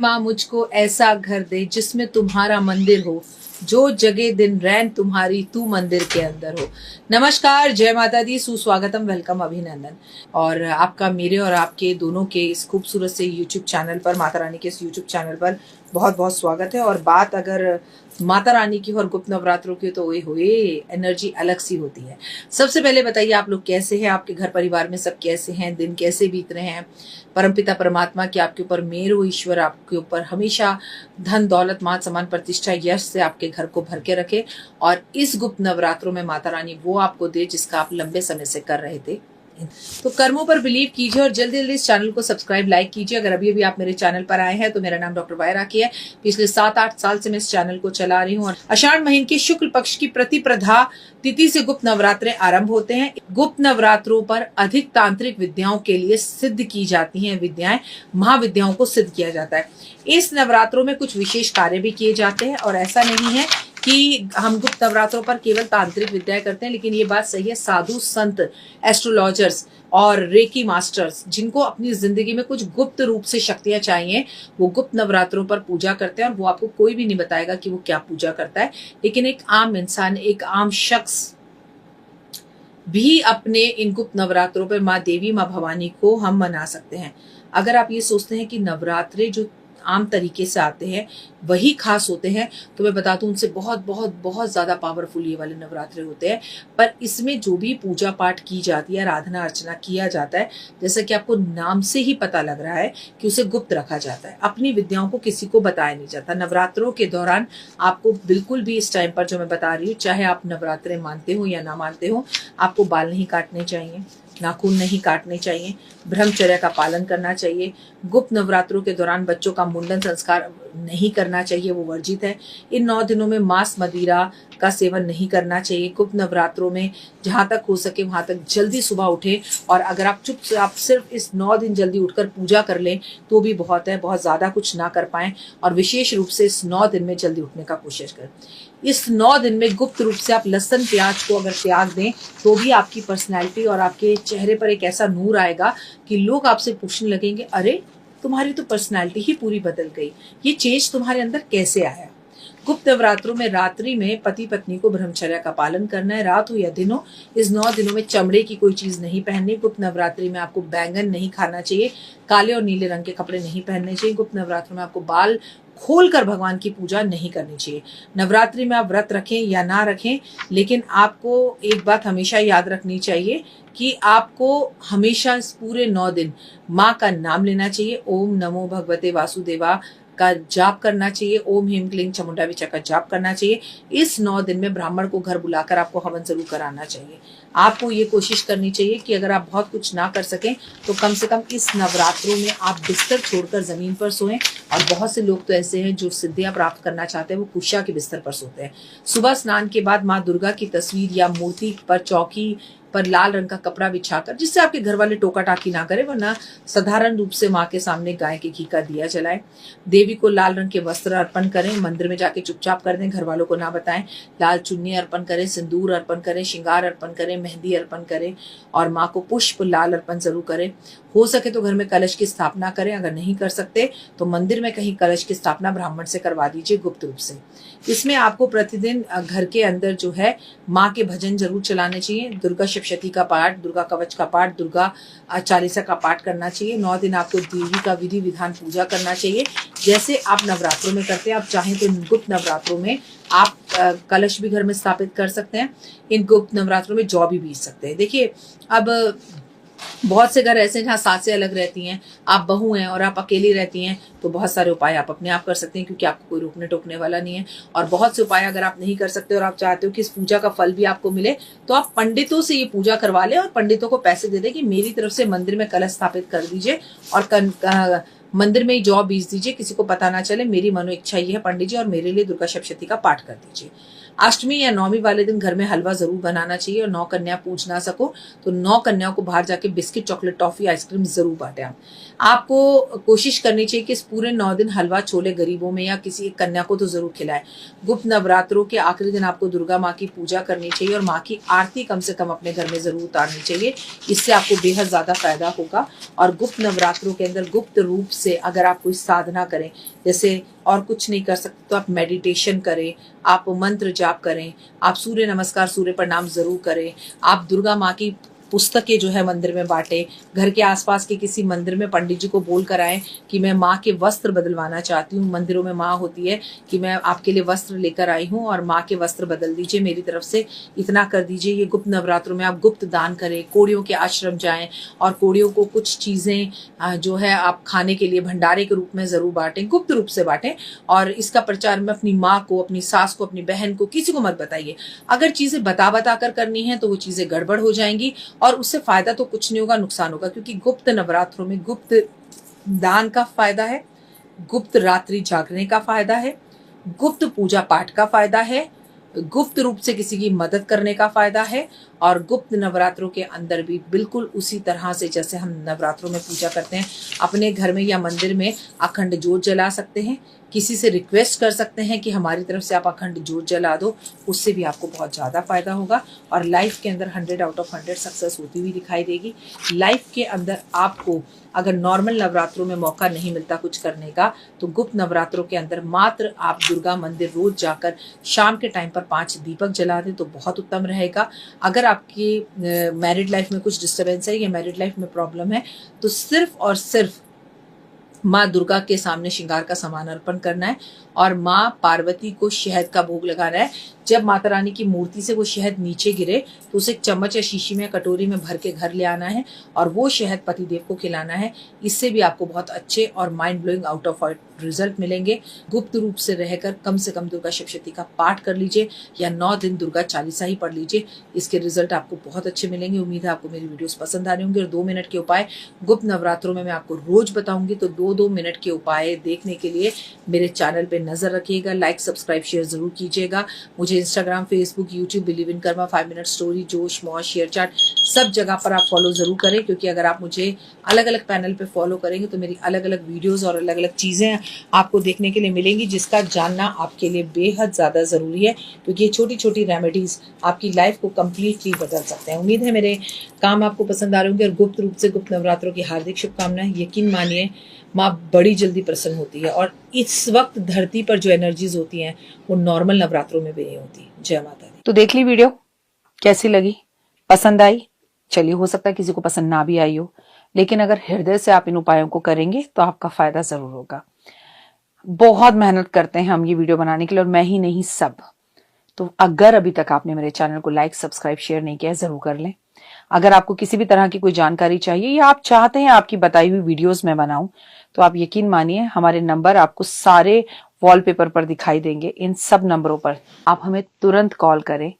माँ मुझको ऐसा घर दे जिसमें तुम्हारा मंदिर हो, जो जगह दिन रैन तुम्हारी तू मंदिर के अंदर हो। नमस्कार, जय माता दी, सुस्वागतम, वेलकम, अभिनंदन। और आपका मेरे और आपके दोनों के इस खूबसूरत से यूट्यूब चैनल पर, माता रानी के इस यूट्यूब चैनल पर बहुत बहुत स्वागत है। और बात अगर माता रानी की और गुप्त नवरात्रों की तो हुए एनर्जी अलग सी होती है। सबसे पहले बताइए आप लोग कैसे हैं, आपके घर परिवार में सब कैसे हैं, दिन कैसे बीत रहे हैं। परमपिता परमात्मा की आपके ऊपर मेहर हो, ईश्वर आपके ऊपर हमेशा धन दौलत मान सम्मान प्रतिष्ठा यश से आपके घर को भर के रखे। और इस गुप्त नवरात्रों में माता रानी वो आपको दे जिसका आप लंबे समय से कर रहे थे। तो कर्मों पर बिलीव कीजिए और जल्दी जल्दी इस चैनल को सब्सक्राइब लाइक कीजिए। अगर अभी अभी आप मेरे चैनल पर आए हैं तो मेरा नाम डॉक्टर वायरा की है। पिछले 7-8 साल से मैं इस चैनल को चला रही हूँ। और आषाढ़ महीने के शुक्ल पक्ष की प्रतिप्रधा तिथि से गुप्त नवरात्रे आरंभ होते हैं। गुप्त नवरात्रों पर अधिक तांत्रिक विद्याओं के लिए सिद्ध की जाती हैं विद्याएं, महाविद्याओं को सिद्ध किया जाता है। इस नवरात्रों में कुछ विशेष कार्य भी किए जाते हैं और ऐसा नहीं है कि हम गुप्त नवरात्रों पर केवल तांत्रिक विद्याएं करते हैं, लेकिन ये बात सही है, साधु संत, एस्ट्रोलॉजर्स और रेकी मास्टर्स जिनको अपनी जिंदगी में कुछ गुप्त रूप से शक्तियां चाहिए, वो गुप्त नवरात्रों पर पूजा करते हैं। और वो आपको कोई भी नहीं बताएगा कि वो क्या पूजा करता है, लेकिन एक आम इंसान, एक आम शख्स भी अपने इन गुप्त नवरात्रों पर माँ देवी, माँ भवानी को हम मना सकते हैं। अगर आप ये सोचते हैं कि नवरात्रे जो आम तरीके से आते हैं वही खास होते हैं, तो मैं बता दूं उनसे बहुत बहुत बहुत ज्यादा पावरफुल ये वाले नवरात्रे होते हैं। पर इसमें जो भी पूजा पाठ की जाती है, आराधना अर्चना किया जाता है, जैसा कि आपको नाम से ही पता लग रहा है कि उसे गुप्त रखा जाता है। अपनी विद्याओं को किसी को बताया नहीं जाता। नवरात्रों के दौरान आपको बिल्कुल भी इस टाइम पर जो मैं बता रही हूँ, चाहे आप नवरात्रे मानते हो या ना मानते हो, आपको बाल नहीं काटने चाहिए, नाखून नहीं काटने चाहिए, ब्रह्मचर्य का पालन करना चाहिए। गुप्त नवरात्रों के दौरान बच्चों का मुंडन संस्कार नहीं करना चाहिए, वो वर्जित है। इन 9 दिनों में मांस मदिरा का सेवन नहीं करना चाहिए। गुप्त नवरात्रों में जहां तक हो सके वहां तक जल्दी सुबह उठे। और अगर आप सिर्फ इस 9 दिन जल्दी उठकर पूजा कर लें तो भी बहुत है, बहुत ज्यादा कुछ ना कर पाए। और विशेष रूप से इस 9 दिन में जल्दी उठने का कोशिश करें। इस 9 दिन में गुप्त रूप से आप लहसुन प्याज को अगर त्याग दें तो भी आपकी पर्सनैलिटी और आपके चेहरे पर एक ऐसा नूर आएगा कि लोग आपसे पूछने लगेंगे, अरे तुम्हारी तो पर्सनैलिटी ही पूरी बदल गई, ये चेंज तुम्हारे अंदर कैसे आया। गुप्त नवरात्रों में रात्रि में पति पत्नी को ब्रह्मचर्य का पालन करना है, रात हो या दिन हो। इस 9 दिनों में चमड़े की कोई चीज नहीं पहननी। गुप्त नवरात्रि में आपको बैंगन नहीं खाना चाहिए, काले और नीले रंग के कपड़े नहीं पहनने चाहिए। गुप्त नवरात्रों में आपको बाल खोलकर भगवान की पूजा नहीं करनी चाहिए। नवरात्रि में आप व्रत रखें या ना रखें, लेकिन आपको एक बात हमेशा याद रखनी चाहिए कि आपको हमेशा इस पूरे 9 दिन माँ का नाम लेना चाहिए। ओम नमो भगवते वासुदेवा का जाप करना चाहिए। ओम ह्रीं क्लीं चामुंडा विचा का जाप करना चाहिए। इस 9 दिन में ब्राह्मण को घर बुलाकर आपको हवन जरूर कराना चाहिए। आपको ये कोशिश करनी चाहिए कि अगर आप बहुत कुछ ना कर सकें तो कम से कम इस नवरात्रों में आप बिस्तर छोड़कर जमीन पर सोएं। और बहुत से लोग तो ऐसे हैं जो सिद्धियां प्राप्त करना चाहते हैं, वो कुशा के बिस्तर पर सोते हैं। सुबह स्नान के बाद माँ दुर्गा की तस्वीर या मूर्ति पर चौकी पर लाल रंग का कपड़ा बिछाकर, जिससे आपके घर वाले टोका टाकी ना करें, वरना साधारण रूप से माँ के सामने गाय के घी का दिया जलाएं। देवी को लाल रंग के वस्त्र अर्पण करें, मंदिर में जाके चुपचाप कर दें, घर वालों को ना बताएं। लाल चुन्नी अर्पण करें, सिंदूर अर्पण करें, श्रृंगार अर्पण करें, मेहंदी अर्पण करें और माँ को पुष्प लाल अर्पण जरूर करें। हो सके तो घर में कलश की स्थापना करें। अगर नहीं कर सकते तो मंदिर में कहीं कलश की स्थापना ब्राह्मण से करवा दीजिए गुप्त रूप से। इसमें आपको प्रतिदिन घर के अंदर जो है माँ के भजन जरूर चलाने चाहिए। दुर्गा सप्तशती का पाठ, दुर्गा कवच का पाठ, दुर्गा चालीसा का पाठ करना चाहिए। 9 दिन आपको देवी का विधि विधान पूजा करना चाहिए, जैसे आप नवरात्रों में करते हैं। आप चाहें तो गुप्त नवरात्रों में आप कलश भी घर में स्थापित कर सकते हैं। इन गुप्त नवरात्रों में जौ भी बीज सकते हैं। देखिए, अब बहुत से घर ऐसे हैं जहाँ सासें अलग रहती हैं, आप बहू हैं और आप अकेली रहती हैं, तो बहुत सारे उपाय आप अपने आप कर सकते हैं, क्योंकि आपको कोई रोकने टोकने वाला नहीं है। और बहुत से उपाय अगर आप नहीं कर सकते और आप चाहते हो कि इस पूजा का फल भी आपको मिले, तो आप पंडितों से ये पूजा करवा लें और पंडितों को पैसे दे दें कि मेरी तरफ से मंदिर में कलश स्थापित कर दीजिए और मंदिर में ही जौ बीज दीजिए, किसी को पता ना चले। मेरी मनो इच्छा ये है पंडित जी, और मेरे लिए दुर्गा सप्तशती का पाठ कर दीजिए। अष्टमी या नौमी वाले दिन घर में हलवा जरूर बनाना चाहिए, और 9 कन्या पूछ ना सको तो 9 कन्याओं को बाहर जाके बिस्किट, चॉकलेट, टॉफी, आइसक्रीम जरूर बांटे। आपको कोशिश करनी चाहिए कि इस पूरे 9 दिन हलवा छोले गरीबों में या किसी एक कन्या को तो जरूर खिलाएं। गुप्त नवरात्रों के आखिरी दिन आपको दुर्गा माँ की पूजा करनी चाहिए और माँ की आरती कम से कम अपने घर में जरूर उतारनी चाहिए। इससे आपको बेहद ज्यादा फायदा होगा। और गुप्त नवरात्रों के अंदर गुप्त रूप से अगर आप कोई साधना करें, जैसे और कुछ नहीं कर सकते तो आप मेडिटेशन करें, आप मंत्र जाप करें, आप सूर्य नमस्कार, सूर्य प्रणाम जरूर करें, आप दुर्गा माँ की पुस्तकें जो है मंदिर में बांटे, घर के आसपास के किसी मंदिर में पंडित जी को बोल कर आए कि मैं माँ के वस्त्र बदलवाना चाहती हूँ। मंदिरों में माँ होती है कि मैं आपके लिए वस्त्र लेकर आई हूँ और माँ के वस्त्र बदल दीजिए, मेरी तरफ से इतना कर दीजिए। ये गुप्त नवरात्रों में आप गुप्त दान करें, कोड़ियों के आश्रम जाएं और कोड़ियों को कुछ चीजें जो है आप खाने के लिए भंडारे के रूप में जरूर बांटें, गुप्त रूप से बांटें। और इसका प्रचार में अपनी माँ को, अपनी सास को, अपनी बहन को, किसी को मत बताइए। अगर चीजें बता कर करनी है तो वो चीजें गड़बड़ हो जाएंगी और उससे फायदा तो कुछ नहीं होगा, नुकसान होगा। क्योंकि गुप्त नवरात्रों में गुप्त दान का फायदा है, गुप्त रात्रि जागने का फायदा है, गुप्त पूजा पाठ का फायदा है, गुप्त रूप से किसी की मदद करने का फायदा है। और गुप्त नवरात्रों के अंदर भी बिल्कुल उसी तरह से जैसे हम नवरात्रों में पूजा करते हैं, अपने घर में या मंदिर में अखंड ज्योत जला सकते हैं। किसी से रिक्वेस्ट कर सकते हैं कि हमारी तरफ से आप अखंड ज्योत जला दो, उससे भी आपको बहुत ज़्यादा फायदा होगा। और लाइफ के अंदर 100 आउट ऑफ 100 सक्सेस होती हुई दिखाई देगी। लाइफ के अंदर आपको अगर नॉर्मल नवरात्रों में मौका नहीं मिलता कुछ करने का, तो गुप्त नवरात्रों के अंदर मात्र आप दुर्गा मंदिर रोज जाकर शाम के टाइम पर 5 दीपक जला दें तो बहुत उत्तम रहेगा। अगर आपकी मैरिड लाइफ में कुछ डिस्टर्बेंस है या मैरिड लाइफ में प्रॉब्लम है, तो सिर्फ और सिर्फ माँ दुर्गा के सामने श्रृंगार का सामान अर्पण करना है और माँ पार्वती को शहद का भोग लगाना है। जब माता रानी की मूर्ति से वो शहद नीचे गिरे तो उसे एक चम्मच या शीशी में, कटोरी में भर के घर ले आना है और वो शहद पतिदेव को खिलाना है। इससे भी आपको बहुत अच्छे और mind blowing out of result मिलेंगे। गुप्त रूप से रहकर कम से कम दुर्गा सप्तशती का पाठ कर लीजिए या 9 दिन दुर्गा चालीसा ही पढ़ लीजिए। इसके रिजल्ट आपको बहुत अच्छे मिलेंगे। उम्मीद है आपको मेरी वीडियोस पसंद आ रही होंगी। और 2 मिनट के उपाय गुप्त नवरात्रों में मैं आपको रोज बताऊंगी, तो 2-2 मिनट के उपाय देखने के लिए मेरे चैनल पे नजर रखिएगा। लाइक, सब्सक्राइब, शेयर जरूर कीजिएगा। मुझे Instagram, Facebook, YouTube, believe in Karma, 5 minute story, जोश, मौज, शेयर चैट, सब जगह पर आप फॉलो जरूर करें। क्योंकि अगर आप मुझे अलग अलग पैनल पे फॉलो करेंगे तो मेरी अलग अलग वीडियोस और अलग अलग चीजें आपको देखने के लिए मिलेंगी, जिसका जानना आपके लिए बेहद ज्यादा जरूरी है। क्योंकि ये छोटी छोटी रेमेडीज आपकी लाइफ को कंप्लीटली बदल सकते हैं। उम्मीद है मेरे काम आपको पसंद आ रहे होंगे। और गुप्त रूप से गुप्त नवरात्रों की हार्दिक शुभकामनाएं। यकीन मानिए माँ बड़ी जल्दी प्रसन्न होती है और इस वक्त धरती पर जो एनर्जीज होती हैं वो नॉर्मल नवरात्रों में भी नहीं होती। जय माता दी। तो देख ली वीडियो, कैसी लगी, पसंद आई? चलिए, हो सकता है किसी को पसंद ना भी आई हो, लेकिन अगर हृदय से आप इन उपायों को करेंगे तो आपका फायदा जरूर होगा। बहुत मेहनत करते हैं हम ये वीडियो बनाने के लिए, और मैं ही नहीं, सब। तो अगर अभी तक आपने मेरे चैनल को लाइक, सब्सक्राइब, शेयर नहीं किया, जरूर कर लें। अगर आपको किसी भी तरह की कोई जानकारी चाहिए या आप चाहते हैं आपकी बताई हुई वीडियोस में बनाऊं, तो आप यकीन मानिए हमारे नंबर आपको सारे वॉलपेपर पर दिखाई देंगे। इन सब नंबरों पर आप हमें तुरंत कॉल करें